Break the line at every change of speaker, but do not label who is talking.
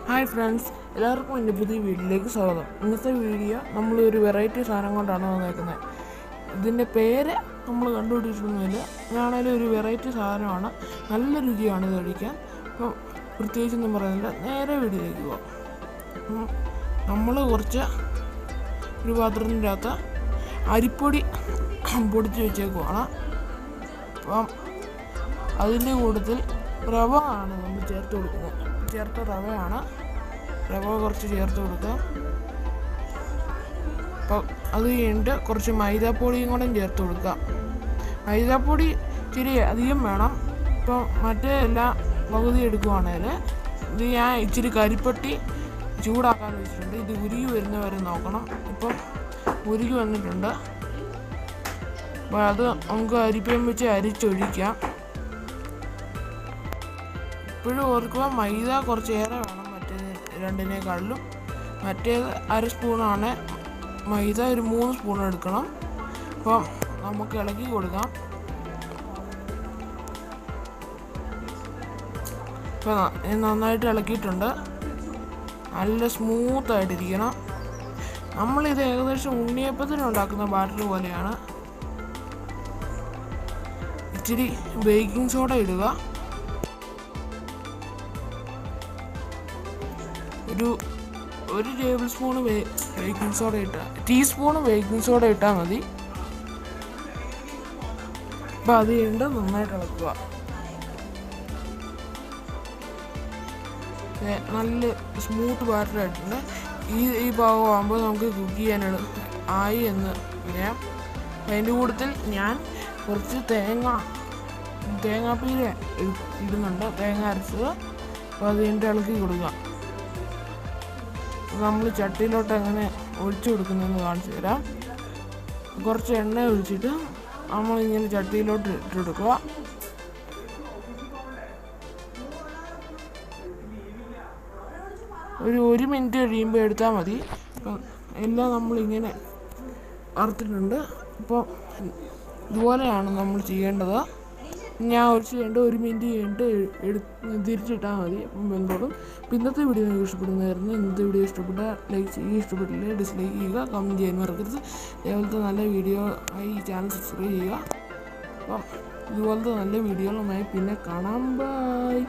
Hi friends, എല്ലാവർക്കും എൻ്റെ പുതിയ വീഡിയോയിലേക്ക് സ്വാഗതം. ഇന്നത്തെ വീഡിയോ നമ്മളൊരു വെറൈറ്റി സാധനം കൊണ്ടാണ് വന്നേക്കുന്നത്. ഇതിൻ്റെ പേര് നമ്മൾ കണ്ടുപിടിച്ചിട്ടൊന്നുമില്ല. ഇതാണേലും ഒരു വെറൈറ്റി സാധനമാണ്. നല്ല രുചിയാണ് ഇത് കഴിക്കാൻ. അപ്പം പ്രത്യേകിച്ചൊന്നും പറയുന്നില്ല, നേരെ വീഡിയോയിലേക്ക് പോകാം. നമ്മൾ ഒരു പാത്രത്തിൻ്റെ അകത്ത് അരിപ്പൊടി പൊടിച്ച് വെച്ചേക്കുവാണ്. അപ്പം അതിൻ്റെ കൂട്ടത്തിൽ റവ ആണ് നമ്മൾ ചേർത്ത് കൊടുക്കുന്നത്. ചേർത്ത റവയാണ്. റവ കുറച്ച് ചേർത്ത് കൊടുക്കാം. അപ്പം അത് കഴിഞ്ഞിട്ട് കുറച്ച് മൈദാപ്പൊടിയും കൂടെ ചേർത്ത് കൊടുക്കാം. മൈദാപ്പൊടി ഇച്ചിരി അധികം വേണം. ഇപ്പം മറ്റേ എല്ലാം പകുതി എടുക്കുവാണെങ്കിൽ ഇത് ഞാൻ ഇച്ചിരി കരിപ്പട്ടി ചൂടാക്കാൻ വെച്ചിട്ടുണ്ട്. ഇത് ഉരുകി വരുന്നവരെ നോക്കണം. ഇപ്പം ഉരുകി വന്നിട്ടുണ്ട്. അപ്പോൾ അത് നമുക്ക് അരിപ്പയും വെച്ച് അരിച്ചൊഴിക്കാം. ഇപ്പോഴും ഓർക്കുക, മൈദ കുറച്ചേറെ വേണം രണ്ടിനേക്കാളിലും. മറ്റേത് 1/2 സ്പൂണാണ് മൈദ, ഒരു 3 സ്പൂൺ എടുക്കണം. അപ്പം നമുക്ക് ഇളക്കി കൊടുക്കാം. ഇപ്പം നന്നായിട്ട് ഇളക്കിയിട്ടുണ്ട്. നല്ല സ്മൂത്തായിട്ടിരിക്കണം. നമ്മളിത് ഏകദേശം ഉണ്ണിയപ്പത്തിന് ഉണ്ടാക്കുന്ന ബാറ്റർ പോലെയാണ്. ഇച്ചിരി ബേക്കിംഗ് സോഡ ഇടുക. ഒരു table spoon baking soda teaspoon baking soda ഇട്ടാൽ മതി. അപ്പം അത് കഴിഞ്ഞിട്ട് നന്നായിട്ട് ഇളക്കുക. നല്ല സ്മൂത്ത് ബാറ്റർ ആയിട്ടുണ്ട്. ഈ ഭാഗമാകുമ്പോൾ നമുക്ക് കുക്ക് ചെയ്യാൻ ആയി എന്ന് പറയാം. അതിൻ്റെ കൂട്ടത്തിൽ ഞാൻ കുറച്ച് തേങ്ങാപ്പീര ഇടുന്നുണ്ട്, തേങ്ങ അരച്ചത്. അപ്പോൾ അത് കഴിഞ്ഞിട്ട് ഇളക്കി കൊടുക്കുക. നമ്മൾ ചട്ടിയിലോട്ട് എങ്ങനെ ഒഴിച്ചു കൊടുക്കുന്നതെന്ന് കാണിച്ചു തരാം. കുറച്ച് എണ്ണ ഒഴിച്ചിട്ട് നമ്മളിങ്ങനെ ചട്ടിയിലോട്ട് ഇട്ടെടുക്കുക. ഒരു മിനിറ്റ് കഴിയുമ്പോൾ എടുത്താൽ മതി. അപ്പം എല്ലാം നമ്മളിങ്ങനെ വറുത്തിട്ടുണ്ട്. അപ്പോൾ ഇതുപോലെയാണ് നമ്മൾ ചെയ്യേണ്ടത്. ഞാൻ ഒഴിച്ച് കഴിഞ്ഞിട്ട് 1 മിനിറ്റ് കഴിഞ്ഞിട്ട് തിരിച്ചിട്ടാൽ മതി. അപ്പം വെന്തോളും. ഇന്നത്തെ വീഡിയോ നിങ്ങൾക്ക് ഇഷ്ടപ്പെടുന്നതായിരുന്നു. ഇന്നത്തെ വീഡിയോ ഇഷ്ടപ്പെട്ടാൽ ലൈക്ക് ചെയ്യുക, ഇഷ്ടപ്പെട്ടില്ലേ ഡിസ്ലൈക്ക് ചെയ്യുക, കമൻറ്റ് ചെയ്യാൻ മറക്കരുത്. ഇതുപോലത്തെ നല്ല വീഡിയോ ആയി ഈ ചാനൽ സബ്സ്ക്രൈബ് ചെയ്യുക. അപ്പം ഇതുപോലത്തെ നല്ല വീഡിയോകളുമായി പിന്നെ കാണാം. ബൈ.